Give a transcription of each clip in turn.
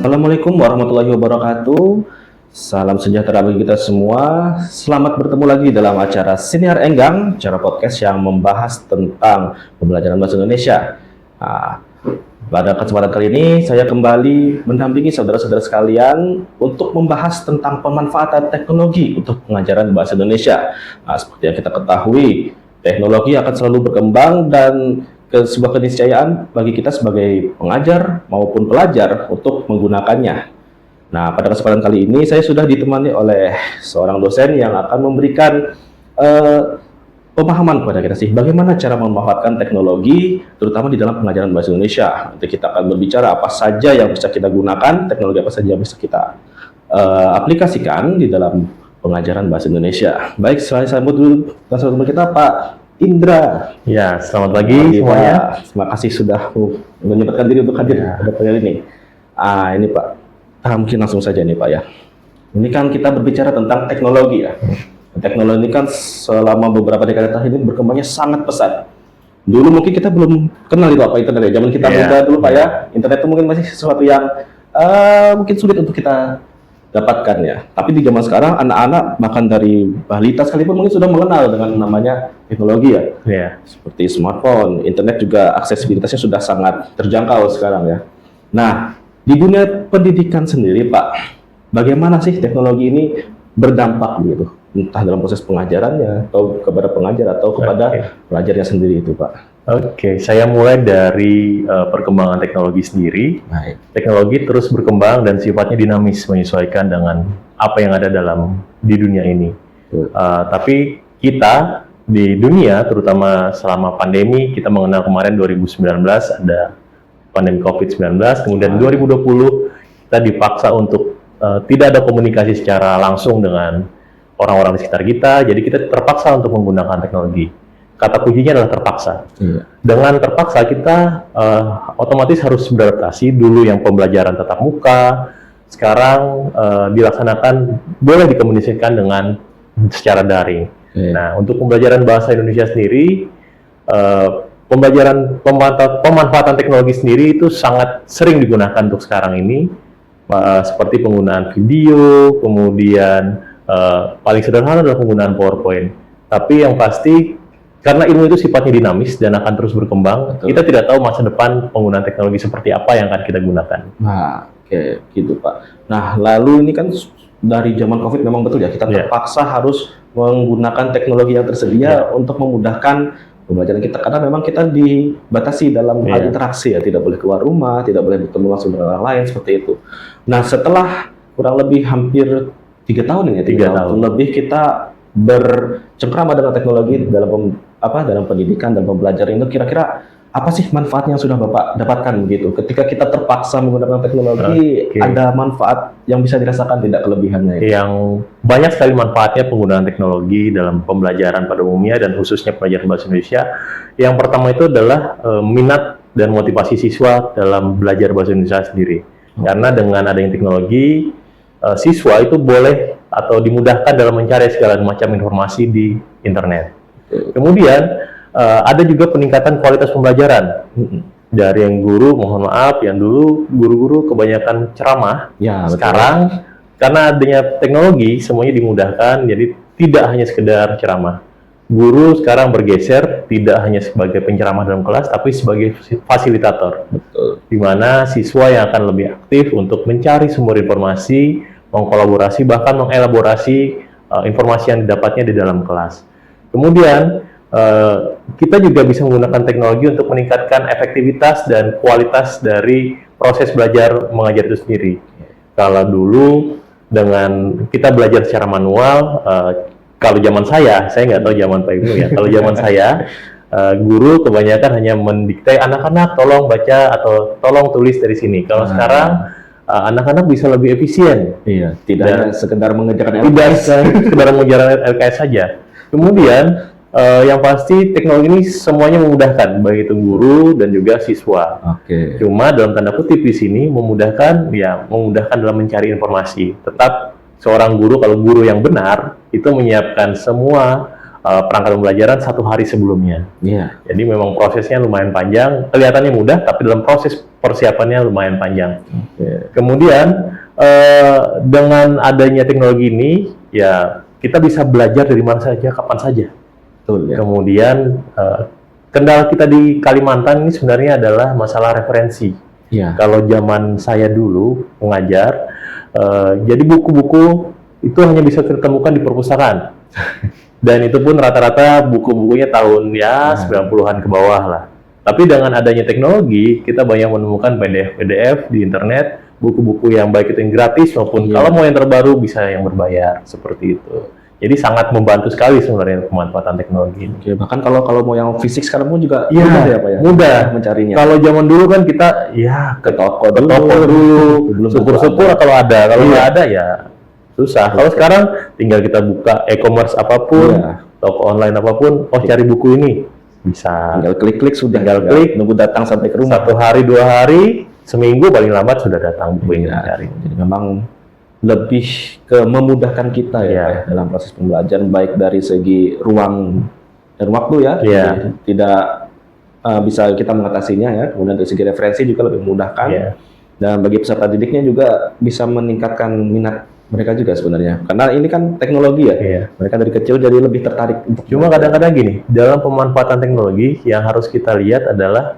Assalamualaikum warahmatullahi wabarakatuh. Salam sejahtera bagi kita semua. Selamat bertemu lagi dalam acara Siniar Enggang, acara podcast yang membahas tentang pembelajaran bahasa Indonesia. Nah, pada kesempatan kali ini saya kembali mendampingi saudara-saudara sekalian untuk membahas tentang pemanfaatan teknologi untuk pengajaran bahasa Indonesia. Nah, seperti yang kita ketahui, teknologi akan selalu berkembang dan sebuah keniscayaan bagi kita sebagai pengajar maupun pelajar untuk menggunakannya. Nah, pada kesempatan kali ini saya sudah ditemani oleh seorang dosen yang akan memberikan pemahaman kepada kita sih bagaimana cara memanfaatkan teknologi terutama di dalam pengajaran bahasa Indonesia. Nanti kita akan berbicara apa saja yang bisa kita gunakan, teknologi apa saja yang bisa kita aplikasikan di dalam pengajaran bahasa Indonesia. Baik, saya sambut dulu narasumber kita, Pak Indra. Ya, selamat pagi semuanya. Terima kasih sudah menyempatkan diri untuk hadir pada kali ini. Ini Pak, mungkin langsung saja nih Pak ya. Ini kan kita berbicara tentang teknologi ya. Teknologi ini kan selama beberapa dekade terakhir ini berkembangnya sangat pesat. Dulu mungkin kita belum kenal itu apa internet ya. Zaman kita muda dulu Pak ya, internet itu mungkin masih sesuatu yang mungkin sulit untuk kita dapatkan ya. Tapi di zaman sekarang anak-anak bahkan dari balita sekalipun mungkin sudah mengenal dengan namanya teknologi ya. Seperti smartphone, internet juga aksesibilitasnya sudah sangat terjangkau sekarang ya. Nah, di dunia pendidikan sendiri Pak, bagaimana sih teknologi ini berdampak begitu? Entah dalam proses pengajarannya atau kepada pengajar atau kepada pelajarnya sendiri itu Pak. Oke, saya mulai dari perkembangan teknologi sendiri. Baik. Teknologi terus berkembang dan sifatnya dinamis menyesuaikan dengan apa yang ada di dunia ini. Tapi kita di dunia, terutama selama pandemi, kita mengenal kemarin 2019 ada pandemi COVID-19, kemudian 2020 kita dipaksa untuk tidak ada komunikasi secara langsung dengan orang-orang di sekitar kita, jadi kita terpaksa untuk menggunakan teknologi. Kata kuncinya adalah terpaksa. Dengan terpaksa kita otomatis harus beradaptasi. Dulu yang pembelajaran tatap muka, sekarang dilaksanakan boleh dikomunikasikan dengan secara daring. Nah, untuk pembelajaran bahasa Indonesia sendiri, pemanfaatan teknologi sendiri itu sangat sering digunakan untuk sekarang ini, seperti penggunaan video, kemudian paling sederhana adalah penggunaan PowerPoint. Tapi yang pasti karena ilmu itu sifatnya dinamis dan akan terus berkembang, kita tidak tahu masa depan penggunaan teknologi seperti apa yang akan kita gunakan. Nah, oke, gitu Pak. Nah, lalu ini kan dari zaman COVID memang betul ya, kita terpaksa harus menggunakan teknologi yang tersedia untuk memudahkan pembelajaran kita, karena memang kita dibatasi dalam hal interaksi ya, tidak boleh keluar rumah, tidak boleh bertemu langsung dengan orang lain, seperti itu. Nah, setelah kurang lebih hampir 3 tahun ini, 3 tahun lebih kita bercengkrama dengan teknologi dalam pendidikan dan pembelajaran itu, kira-kira apa sih manfaat yang sudah Bapak dapatkan begitu? Ketika kita terpaksa menggunakan teknologi, ada manfaat yang bisa dirasakan tidak kelebihannya? Yang banyak sekali manfaatnya penggunaan teknologi dalam pembelajaran pada umumnya dan khususnya pelajaran bahasa Indonesia. Yang pertama itu adalah minat dan motivasi siswa dalam belajar bahasa Indonesia sendiri. Karena dengan adanya teknologi, siswa itu boleh atau dimudahkan dalam mencari segala macam informasi di internet. Kemudian ada juga peningkatan kualitas pembelajaran dari yang guru, mohon maaf, yang dulu guru-guru kebanyakan ceramah. Sekarang karena adanya teknologi semuanya dimudahkan, jadi tidak hanya sekedar ceramah. Guru sekarang bergeser tidak hanya sebagai penceramah dalam kelas, tapi sebagai fasilitator. Di mana siswa yang akan lebih aktif untuk mencari sumber informasi, mengkolaborasi, bahkan mengelaborasi informasi yang didapatnya di dalam kelas. Kemudian kita juga bisa menggunakan teknologi untuk meningkatkan efektivitas dan kualitas dari proses belajar mengajar itu sendiri. Kalau dulu dengan kita belajar secara manual, kalau zaman saya nggak tahu zaman Pak Ibnu ya, kalau zaman saya, guru kebanyakan hanya mendikte anak-anak tolong baca atau tolong tulis dari sini. Kalau sekarang anak-anak bisa lebih efisien. Tidak hanya sekedar mengerjakan LKS. Tidak sekedar mengerjakan LKS saja. Kemudian yang pasti teknologi ini semuanya memudahkan baik itu guru dan juga siswa. Cuma dalam tanda kutip di sini memudahkan dalam mencari informasi. Tetap seorang guru, kalau guru yang benar itu menyiapkan semua perangkat pembelajaran 1 hari sebelumnya. Iya. Jadi memang prosesnya lumayan panjang, kelihatannya mudah, tapi dalam proses persiapannya lumayan panjang. Kemudian dengan adanya teknologi ini, ya kita bisa belajar dari mana saja, kapan saja. Betul ya. Kemudian kendala kita di Kalimantan ini sebenarnya adalah masalah referensi. Iya. Kalau zaman saya dulu mengajar, jadi buku-buku itu hanya bisa ditemukan di perpustakaan. Dan itu pun rata-rata buku-bukunya tahun ya 90-an ke bawah lah. Tapi dengan adanya teknologi, kita banyak menemukan PDF di internet, buku-buku yang baik itu yang gratis maupun kalau mau yang terbaru bisa yang berbayar, seperti itu. Jadi sangat membantu sekali sebenarnya pemanfaatan teknologi ini. Oke, bahkan kalau mau yang fisik sekarang pun juga Iya, mudah ya Pak ya? mudah mencarinya. Kalau zaman dulu kan kita ya Ke toko ke toko dulu, belum syukur-syukur tentu kalau ada. Kalau Iya. nggak ada ya susah. Kalau sekarang tinggal kita buka e-commerce apapun, Iya. toko online apapun, cari buku ini bisa. tinggal klik-klik sudah, Tinggal nggak klik. nunggu datang sampai ke rumah. 1 hari, 2 hari, seminggu paling lambat sudah datang buku yang Iya. dicari. Jadi memang lebih ke memudahkan kita ya, Iya. Pak, ya, dalam proses pembelajaran baik dari segi ruang dan waktu ya. Iya. Jadi tidak bisa kita mengatasinya ya. Kemudian dari segi referensi juga lebih memudahkan. Iya. Dan bagi peserta didiknya juga bisa meningkatkan minat mereka juga sebenarnya. Karena ini kan teknologi ya. Iya. Mereka dari kecil jadi lebih tertarik untuk Cuma kadang-kadang gini, dalam pemanfaatan teknologi yang harus kita lihat adalah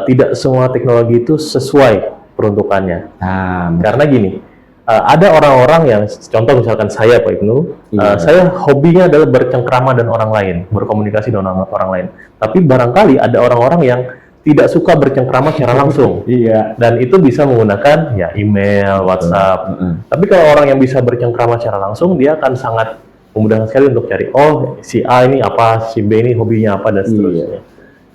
tidak semua teknologi itu sesuai peruntukannya. Nah, Karena gini, ada orang-orang yang, contoh misalkan saya Pak Ibnu, Iya. saya hobinya adalah bercengkrama dengan orang lain, berkomunikasi dengan orang lain. Tapi barangkali ada orang-orang yang tidak suka bercengkrama secara langsung. iya. Dan itu bisa menggunakan ya email, WhatsApp. Tapi kalau orang yang bisa bercengkrama secara langsung, dia akan sangat memudahkan sekali untuk cari, oh si A ini apa, si B ini hobinya apa, dan seterusnya.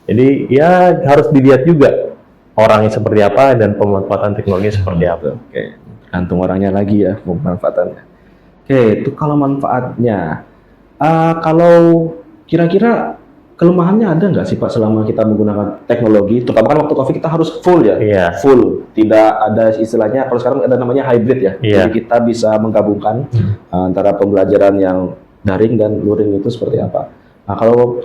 Jadi ya harus dilihat juga orangnya seperti apa dan pemanfaatan teknologinya seperti apa. Oke, tergantung orangnya lagi ya pemanfaatannya. Oke, itu kalau manfaatnya. Kalau kira-kira kelemahannya ada nggak sih Pak selama kita menggunakan teknologi? Terutama kan waktu COVID kita harus full ya, Iya. full. Tidak ada istilahnya, kalau sekarang ada namanya hybrid ya. Iya. Jadi kita bisa menggabungkan antara pembelajaran yang daring dan luring itu seperti apa. Nah, kalau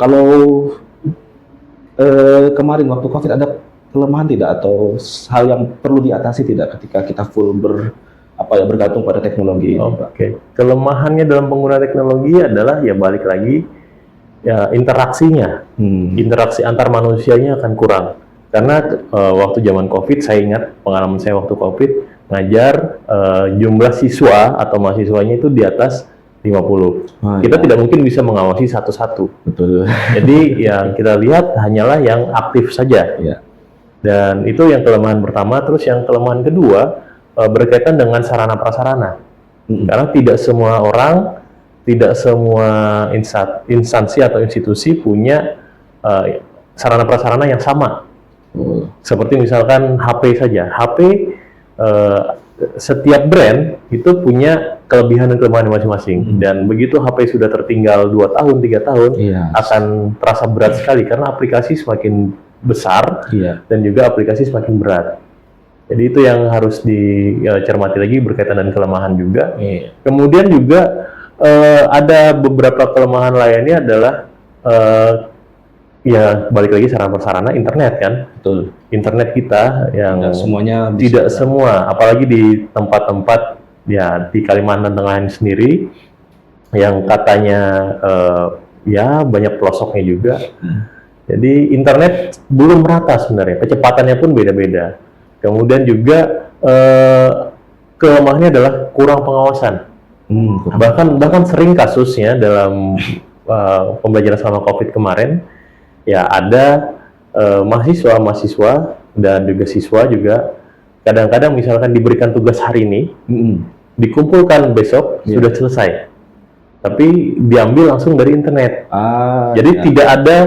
kemarin waktu COVID ada kelemahan tidak atau hal yang perlu diatasi tidak ketika kita full bergantung pada teknologi ini, Pak? Oke, kelemahannya dalam penggunaan teknologi adalah ya balik lagi ya interaksinya, interaksi antar manusianya akan kurang. Karena waktu zaman COVID, saya ingat pengalaman saya waktu COVID ngajar, jumlah siswa atau mahasiswanya itu di atas 50. Kita tidak mungkin bisa mengawasi satu-satu. Betul. Jadi yang kita lihat hanyalah yang aktif saja. Ya. Dan itu yang kelemahan pertama. Terus yang kelemahan kedua berkaitan dengan sarana prasarana. Karena tidak semua orang, tidak semua instansi atau institusi punya sarana prasarana yang sama. Seperti misalkan HP saja. HP setiap brand itu punya kelebihan dan kelemahan masing-masing. Dan begitu HP sudah tertinggal 2 tahun, 3 tahun, akan terasa berat sekali karena aplikasi semakin besar dan juga aplikasi semakin berat. Jadi itu yang harus dicermati lagi berkaitan dengan kelemahan juga. Kemudian juga ada beberapa kelemahan lainnya adalah ya balik lagi sarana prasarana internet kan. Betul. Internet kita yang Tidak semuanya bisa. tidak semua, apalagi di tempat-tempat ya di Kalimantan Tengah ini sendiri yang katanya ya banyak pelosoknya juga. Jadi internet belum merata sebenarnya, kecepatannya pun beda-beda. Kemudian juga kelemahannya adalah kurang pengawasan. Bahkan sering kasusnya dalam pembelajaran selama COVID kemarin, ya ada mahasiswa dan juga siswa juga kadang-kadang misalkan diberikan tugas hari ini, dikumpulkan besok sudah selesai, tapi diambil langsung dari internet. Jadi tidak ada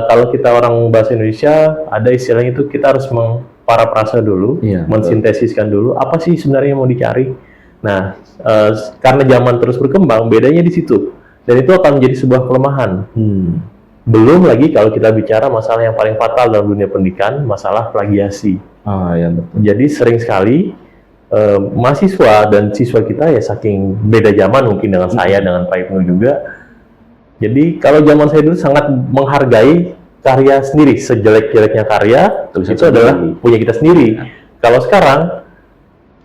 kalau kita orang bahasa Indonesia ada istilahnya itu kita harus mengparaprasa dulu, mensintesiskan dulu apa sih sebenarnya yang mau dicari. Nah, karena zaman terus berkembang, bedanya di situ, dan itu akan menjadi sebuah kelemahan. Belum lagi kalau kita bicara masalah yang paling fatal dalam dunia pendidikan, masalah plagiasi. Jadi sering sekali mahasiswa dan siswa kita ya saking beda zaman mungkin dengan saya dengan Pak Ibnu juga, Jadi kalau zaman saya dulu sangat menghargai karya sendiri, sejelek-jeleknya karya Tulisan itu adalah sendiri. punya kita sendiri. Kalau sekarang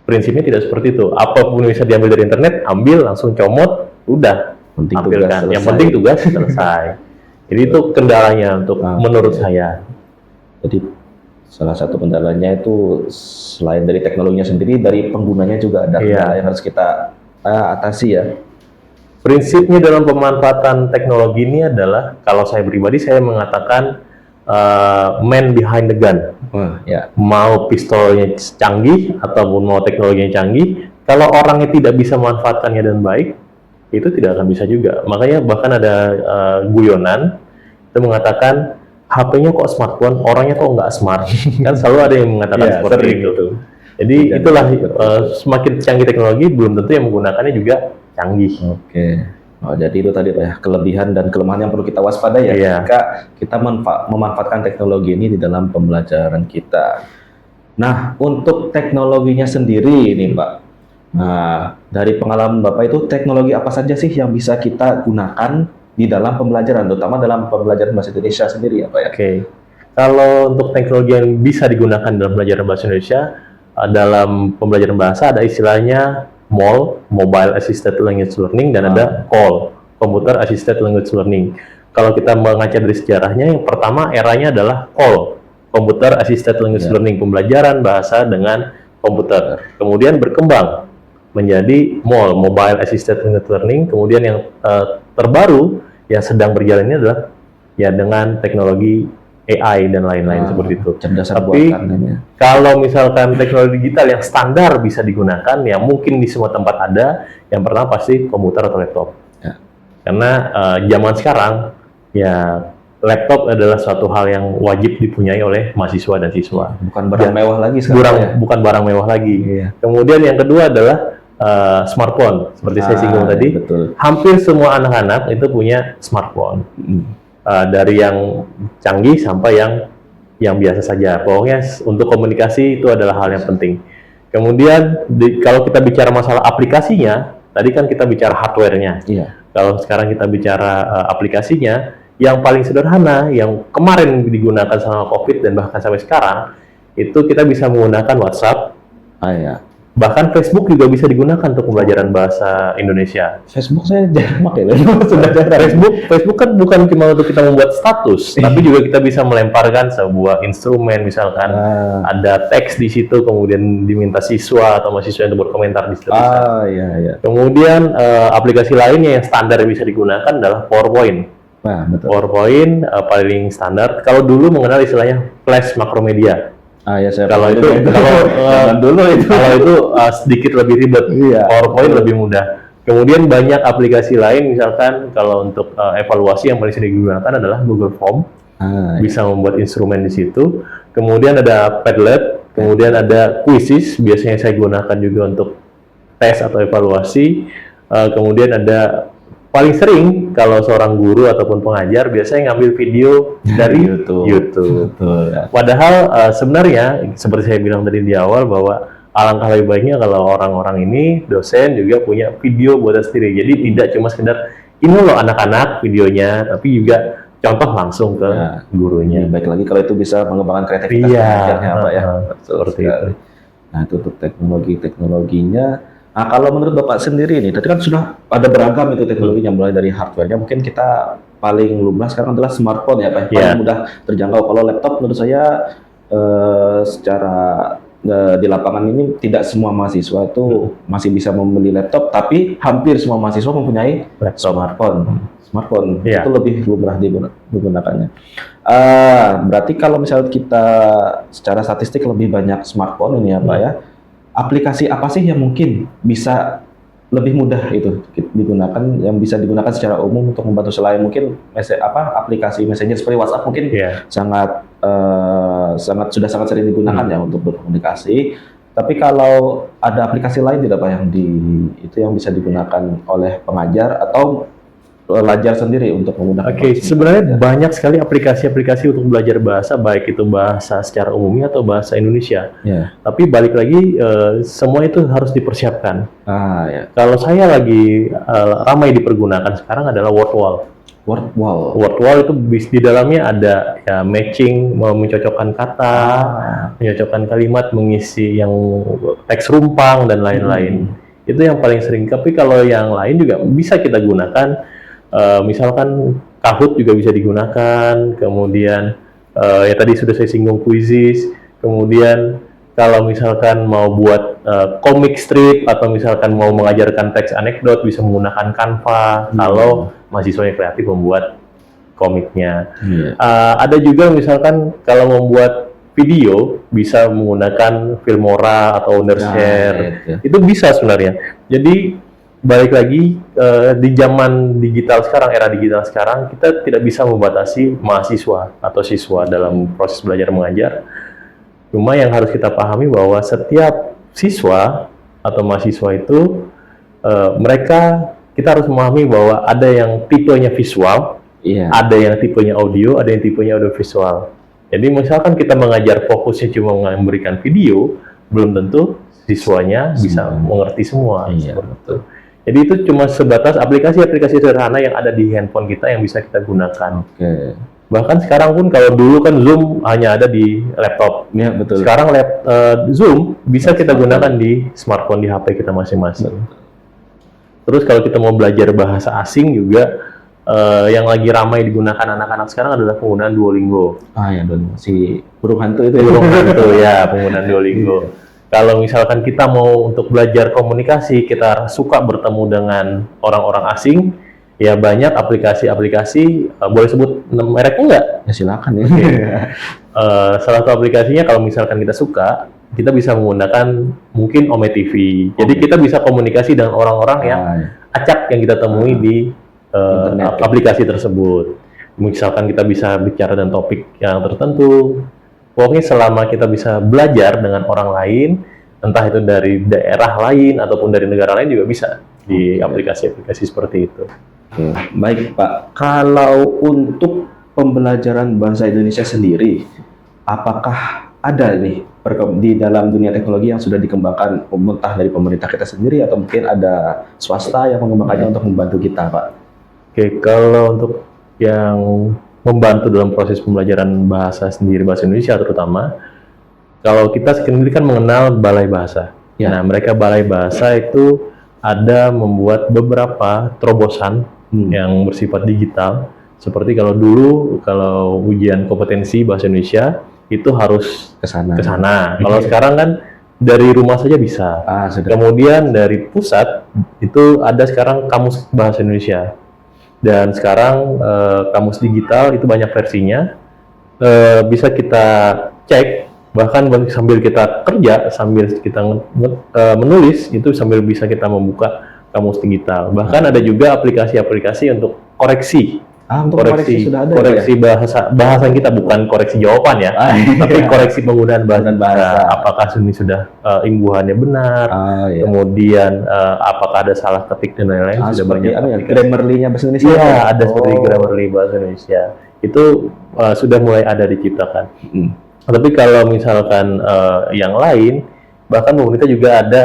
prinsipnya tidak seperti itu. Apapun bisa diambil dari internet, ambil langsung comot, udah Penting tugas tampilkan. Yang selesai. penting tugas selesai. Jadi itu kendalanya untuk Oke. menurut saya. Jadi salah satu kendalanya itu selain dari teknologinya sendiri, dari penggunanya juga ada Iya. kendala yang harus kita atasi ya. Prinsipnya dalam pemanfaatan teknologi ini adalah, kalau saya pribadi saya mengatakan man behind the gun. Wah, ya. Mau pistolnya canggih ataupun mau teknologinya canggih, kalau orangnya tidak bisa memanfaatkannya dengan baik, itu tidak akan bisa juga. Makanya bahkan ada guyonan itu mengatakan HP-nya kok smartphone, orangnya kok nggak smart. Kan selalu ada yang mengatakan Iya, seperti sering itu. gitu. Jadi Dan itulah seperti semakin canggih teknologi, belum tentu yang menggunakannya juga canggih. Oke. Oh, jadi itu tadi Pak ya, kelebihan dan kelemahan yang perlu kita waspadai ya Iya. ketika kita memanfaatkan teknologi ini di dalam pembelajaran kita. Nah, untuk teknologinya sendiri ini Pak. Nah, dari pengalaman Bapak itu teknologi apa saja sih yang bisa kita gunakan di dalam pembelajaran, terutama dalam pembelajaran bahasa Indonesia sendiri ya Pak ya? Oke. Kalau untuk teknologi yang bisa digunakan dalam pelajaran bahasa Indonesia, dalam pembelajaran bahasa ada istilahnya MAL, Mobile Assisted Language Learning, dan ada CALL, Computer Assisted Language Learning. Kalau kita mengaca dari sejarahnya, yang pertama eranya adalah CALL, Computer Assisted Language Learning, pembelajaran bahasa dengan komputer. Kemudian berkembang menjadi MAL, Mobile Assisted Language Learning. Kemudian yang terbaru yang sedang berjalan ini adalah ya dengan teknologi AI dan lain-lain seperti itu. Cerdasan Tapi buatan ini ya. kalau misalkan teknologi digital yang standar bisa digunakan, yang mungkin di semua tempat ada, yang pertama pasti komputer atau laptop. Ya. Karena zaman sekarang ya laptop adalah suatu hal yang wajib dipunyai oleh mahasiswa dan siswa. Bukan barang Ya, mewah lagi sekarang ya. bukan barang mewah lagi. Iya. Kemudian yang kedua adalah smartphone. Seperti saya singgung tadi, Betul. hampir semua anak-anak itu punya smartphone. Dari yang canggih sampai yang biasa saja. Pokoknya untuk komunikasi itu adalah hal yang penting. Kemudian kalau kita bicara masalah aplikasinya, tadi kan kita bicara hardware-nya. Iya. Kalau sekarang kita bicara aplikasinya, yang paling sederhana, yang kemarin digunakan selama COVID dan bahkan sampai sekarang, itu kita bisa menggunakan WhatsApp. Ya. Bahkan Facebook juga bisa digunakan untuk pembelajaran bahasa Indonesia. Facebook saya jarang pakai loh. Sudah Facebook kan bukan cuma untuk kita membuat status, tapi juga kita bisa melemparkan sebuah instrumen, misalkan ada teks di situ, kemudian diminta siswa atau mahasiswa untuk berkomentar di situ. Iya. Kemudian aplikasi lainnya yang standar yang bisa digunakan adalah PowerPoint. Nah, betul. PowerPoint paling standar. Kalau dulu mengenal istilahnya Flash Macromedia. Ya saya Kalau itu, zaman dulu itu. kalau itu sedikit lebih ribet. Iya. PowerPoint lebih mudah. Kemudian banyak aplikasi lain, misalkan kalau untuk evaluasi yang paling sering digunakan adalah Google Form. Bisa membuat instrumen di situ. Kemudian ada Padlet, kemudian ada Quizzes, biasanya saya gunakan juga untuk tes atau evaluasi. Kemudian ada paling sering kalau seorang guru ataupun pengajar biasanya ngambil video dari YouTube. Betul. Padahal sebenarnya seperti saya bilang tadi di awal bahwa alangkah lebih baiknya kalau orang-orang ini dosen juga punya video buatan sendiri. Jadi tidak cuma sekedar ini loh anak-anak videonya, tapi juga contoh langsung ke gurunya. Baik lagi kalau itu bisa mengembangkan kreativitas pengajarnya Pak ya. Seperti itu. Nah, itu untuk teknologinya. Nah, kalau menurut Bapak sendiri nih, tadi kan sudah ada beragam itu teknologinya, mulai dari hardware-nya. Mungkin kita paling lumrah sekarang adalah smartphone ya, Pak. Paling mudah terjangkau. Kalau laptop menurut saya secara di lapangan ini tidak semua mahasiswa itu masih bisa membeli laptop, tapi hampir semua mahasiswa mempunyai smartphone. Itu lebih lumrah digunakannya. Berarti kalau misalnya kita secara statistik lebih banyak smartphone ini ya, Pak ya. Aplikasi apa sih yang mungkin bisa lebih mudah itu digunakan, yang bisa digunakan secara umum untuk membantu selain mungkin aplikasi messenger seperti WhatsApp mungkin sudah sangat sering digunakan ya untuk berkomunikasi. Tapi kalau ada aplikasi lain tidak Pak yang bisa digunakan oleh pengajar atau pelajar sendiri untuk menggunakan? Sebenarnya banyak sekali aplikasi-aplikasi untuk belajar bahasa, baik itu bahasa secara umumnya atau bahasa Indonesia. Tapi balik lagi, semua itu harus dipersiapkan. Kalau saya lagi ramai dipergunakan sekarang adalah Wordwall. Word wall. Word wall itu di dalamnya ada ya matching, mencocokkan kata, mencocokkan kalimat, mengisi yang teks rumpang dan lain-lain. Itu yang paling sering. Tapi kalau yang lain juga bisa kita gunakan. Misalkan Kahoot juga bisa digunakan. Kemudian ya tadi sudah saya singgung Quizizz. Kemudian kalau misalkan mau buat comic strip atau misalkan mau mengajarkan teks anekdot bisa menggunakan Canva. Kalau mahasiswa yang kreatif membuat komiknya. Ada juga misalkan kalau membuat video bisa menggunakan Filmora atau Wondershare. Itu bisa sebenarnya. Jadi balik lagi di zaman digital sekarang, era digital sekarang, kita tidak bisa membatasi mahasiswa atau siswa dalam proses belajar mengajar. Cuma yang harus kita pahami bahwa setiap siswa atau mahasiswa itu kita harus memahami bahwa ada yang tipenya visual, ada yang tipenya audio, ada yang tipenya audio visual. Jadi misalkan kita mengajar fokusnya cuma memberikan video, belum tentu siswanya bisa mengerti semua. Betul. Jadi itu cuma sebatas aplikasi-aplikasi sederhana yang ada di handphone kita yang bisa kita gunakan. Bahkan sekarang pun kalau dulu kan Zoom hanya ada di laptop. Ya, betul. Sekarang Zoom bisa kita gunakan di smartphone, di HP kita masing-masing. Terus kalau kita mau belajar bahasa asing juga, yang lagi ramai digunakan anak-anak sekarang adalah penggunaan Duolingo. Ya, si burung hantu itu. Burung hantu ya, penggunaan Duolingo. Kalau misalkan kita mau untuk belajar komunikasi, kita suka bertemu dengan orang-orang asing, ya banyak aplikasi-aplikasi, boleh sebut mereknya nggak? Ya silakan ya. Salah satu aplikasinya kalau misalkan kita suka, kita bisa menggunakan mungkin Ome TV. Jadi kita bisa komunikasi dengan orang-orang yang acak yang kita temui di aplikasi tersebut. Misalkan kita bisa bicara dengan topik yang tertentu. Pokoknya selama kita bisa belajar dengan orang lain, entah itu dari daerah lain ataupun dari negara lain juga bisa di aplikasi-aplikasi seperti itu. Baik Pak, kalau untuk pembelajaran bahasa Indonesia sendiri, apakah ada nih di dalam dunia teknologi yang sudah dikembangkan entah dari pemerintah kita sendiri atau mungkin ada swasta yang mengembangkannya untuk membantu kita, Pak? Kalau untuk yang membantu dalam proses pembelajaran bahasa sendiri, bahasa Indonesia terutama, kalau kita sendiri kan mengenal Balai Bahasa. Nah, mereka Balai Bahasa itu ada membuat beberapa terobosan yang bersifat digital. Seperti kalau dulu, kalau ujian kompetensi bahasa Indonesia, itu harus ke sana. Kalau sekarang kan dari rumah saja bisa. Kemudian dari pusat, itu ada sekarang Kamus Bahasa Indonesia. Dan sekarang kamus digital itu banyak versinya, bisa kita cek, bahkan sambil kita kerja, sambil kita menulis, itu sambil bisa kita membuka kamus digital. Bahkan ada juga aplikasi-aplikasi untuk koreksi. Untuk koreksi sudah ada koreksi ya? bahasa kita, bukan koreksi jawaban ya, tapi koreksi penggunaan bahasa. Apakah ini sudah imbuhannya benar, kemudian apakah ada salah ketik dan lain-lain. Sudah banyak Grammarly-nya bahasa Indonesia. Iya, ada seperti Grammarly bahasa Indonesia. Itu sudah mulai ada diciptakan. Tapi kalau misalkan yang lain, bahkan pemerintah juga ada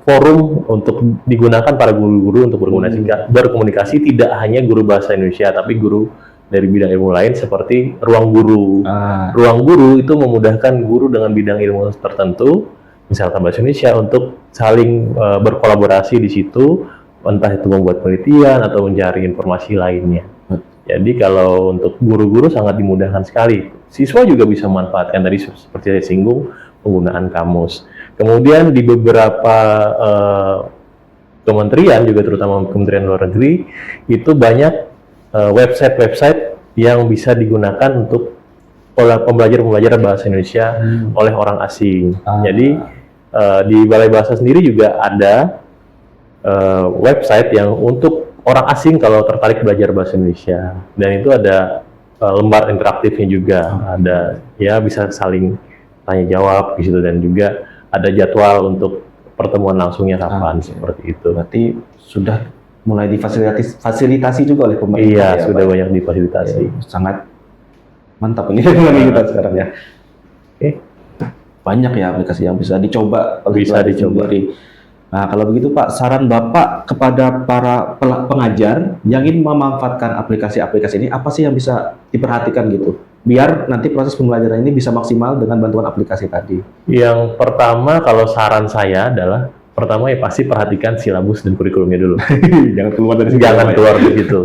forum untuk digunakan para guru-guru untuk berkomunikasi, tidak hanya guru bahasa Indonesia, tapi guru dari bidang ilmu lain seperti ruang guru. Ruang guru itu memudahkan guru dengan bidang ilmu tertentu, misalkan bahasa Indonesia, untuk saling berkolaborasi di situ, entah itu membuat penelitian atau mencari informasi lainnya. Jadi kalau untuk guru-guru sangat dimudahkan sekali. Siswa juga bisa memanfaatkan tadi seperti saya singgung, penggunaan kamus. Kemudian di beberapa kementerian juga, terutama Kementerian Luar Negeri, itu banyak website-website yang bisa digunakan untuk pembelajaran bahasa Indonesia oleh orang asing. Jadi di Balai Bahasa sendiri juga ada website yang untuk orang asing kalau tertarik belajar bahasa Indonesia. Dan itu ada lembar interaktifnya juga, ada ya bisa saling tanya jawab di situ, dan juga ada jadwal untuk pertemuan langsungnya kapan, seperti itu. Berarti sudah mulai difasilitasi juga oleh pemerintah. Iya, ya, sudah banyak difasilitasi. Sangat mantap ini kita sekarang ya. Banyak ya aplikasi yang bisa dicoba. Bisa dicoba. Nah, kalau begitu Pak, saran Bapak kepada para pengajar yang ingin memanfaatkan aplikasi-aplikasi ini, apa sih yang bisa diperhatikan gitu? Biar nanti proses pembelajaran ini bisa maksimal dengan bantuan aplikasi tadi. Yang pertama, kalau saran saya adalah, pertama ya pasti perhatikan silabus dan kurikulumnya dulu. Jangan keluar dari situ. Jangan Pak, ya. keluar dari situ.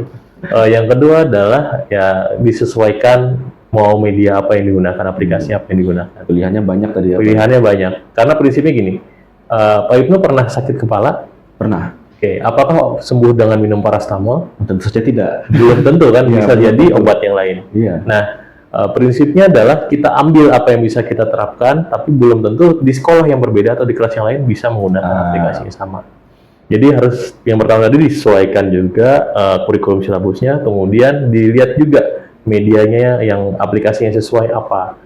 Yang kedua adalah ya disesuaikan mau media apa yang digunakan, aplikasi apa yang digunakan. Pilihannya banyak tadi ya, Pak. Pilihannya banyak. Karena prinsipnya gini, Pak Ibnu pernah sakit kepala? Pernah. Oke, apakah sembuh dengan minum paracetamol? Tentu saja tidak. Belum tentu kan, Iya, bisa belum jadi tentu. obat yang lain. Iya. Nah, prinsipnya adalah kita ambil apa yang bisa kita terapkan, tapi belum tentu di sekolah yang berbeda atau di kelas yang lain bisa menggunakan aplikasi yang sama. Jadi harus yang pertama tadi disesuaikan juga kurikulum silabusnya, kemudian dilihat juga medianya yang aplikasi yang sesuai apa.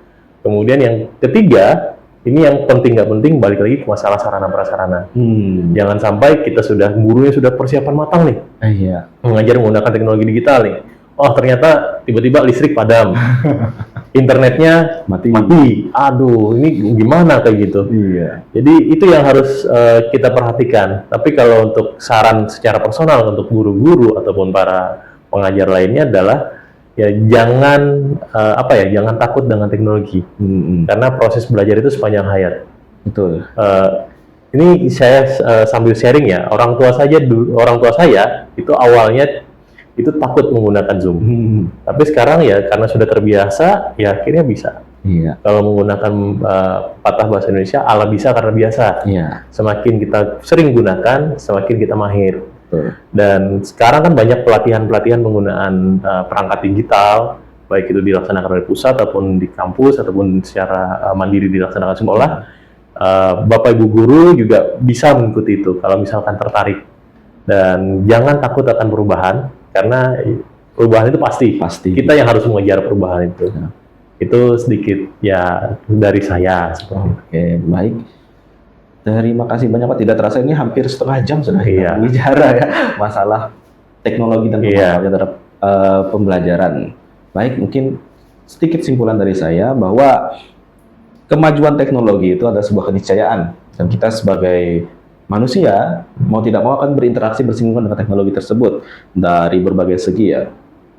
Kemudian yang ketiga, ini yang penting nggak penting, balik lagi ke masalah sarana prasarana. Jangan sampai kita gurunya sudah persiapan matang nih, Iya. mengajar menggunakan teknologi digital nih. Oh ternyata tiba-tiba listrik padam, internetnya Mati. Aduh, ini gimana kayak gitu? Iya. Jadi itu yang harus kita perhatikan. Tapi kalau untuk saran secara personal untuk guru-guru ataupun para pengajar lainnya adalah ya jangan jangan takut dengan teknologi. Karena proses belajar itu sepanjang hayat. Betul. Ini saya sambil sharing ya. Orang tua saya itu awalnya itu takut menggunakan Zoom. Tapi sekarang ya karena sudah terbiasa, ya akhirnya bisa. Iya. Kalau menggunakan patah bahasa Indonesia, ala bisa karena biasa. Iya. Semakin kita sering gunakan, semakin kita mahir. Betul. Dan sekarang kan banyak pelatihan-pelatihan penggunaan perangkat digital, baik itu dilaksanakan oleh pusat ataupun di kampus ataupun secara mandiri dilaksanakan sekolah. Bapak Ibu guru juga bisa mengikuti itu kalau misalkan tertarik. Dan jangan takut akan perubahan, karena perubahan itu pasti. Kita yang harus mengejar perubahan itu. Ya. Itu sedikit ya dari saya. Oke, baik. Terima kasih banyak Pak. Tidak terasa ini hampir setengah jam sudah Iya. kita bicara ya masalah teknologi dan Iya. terhadap pembelajaran. Baik, mungkin sedikit simpulan dari saya bahwa kemajuan teknologi itu adalah sebuah keniscayaan dan kita sebagai manusia mau tidak mau akan berinteraksi bersinggungan dengan teknologi tersebut dari berbagai segi ya.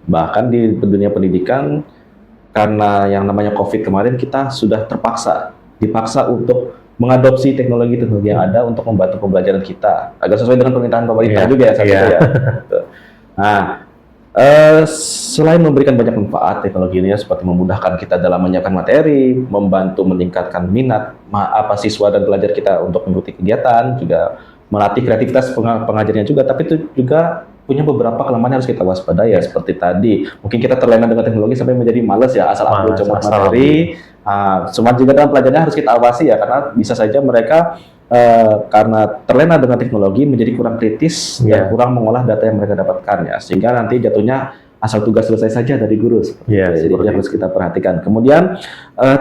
Bahkan di dunia pendidikan, karena yang namanya COVID kemarin kita sudah dipaksa untuk mengadopsi teknologi-teknologi yang ada untuk membantu pembelajaran kita agar sesuai dengan permintaan pemerintah juga ya saat itu ya. Nah, selain memberikan banyak manfaat teknologi ini seperti memudahkan kita dalam menyiapkan materi, membantu meningkatkan minat siswa dan pelajar kita untuk mengikuti kegiatan, juga melatih kreativitas pengajarnya juga, tapi itu juga punya beberapa kelemahan yang harus kita waspadai ya, seperti tadi mungkin kita terlena dengan teknologi sampai menjadi malas ya, asal upload cuma materi. Semua juga dalam pelajarannya harus kita awasi ya, karena bisa saja mereka karena terlena dengan teknologi menjadi kurang kritis dan kurang mengolah data yang mereka dapatkan ya, sehingga nanti jatuhnya asal tugas selesai saja dari guru. Jadi itu harus kita perhatikan. Kemudian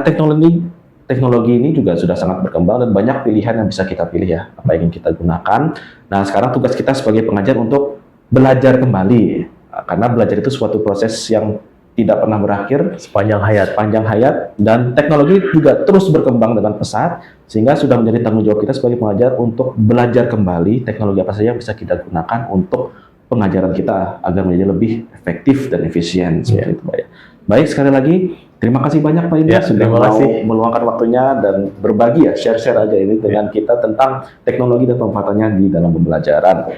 teknologi ini juga sudah sangat berkembang dan banyak pilihan yang bisa kita pilih ya, apa yang ingin kita gunakan. Nah, sekarang tugas kita sebagai pengajar untuk belajar kembali, karena belajar itu suatu proses yang tidak pernah berakhir sepanjang hayat, dan teknologi juga terus berkembang dengan pesat, sehingga sudah menjadi tanggung jawab kita sebagai pengajar untuk belajar kembali teknologi apa saja yang bisa kita gunakan untuk pengajaran kita agar menjadi lebih efektif dan efisien seperti itu, Pak. Baik, sekali lagi terima kasih banyak Pak Indra sudah mau meluangkan waktunya dan berbagi ya, share aja ini dengan kita tentang teknologi dan pemanfaatannya di dalam pembelajaran.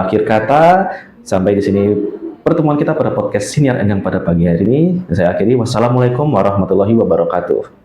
Akhir kata, sampai di sini pertemuan kita pada podcast Siniar Enggang pada pagi hari ini. Saya akhiri, wassalamualaikum warahmatullahi wabarakatuh.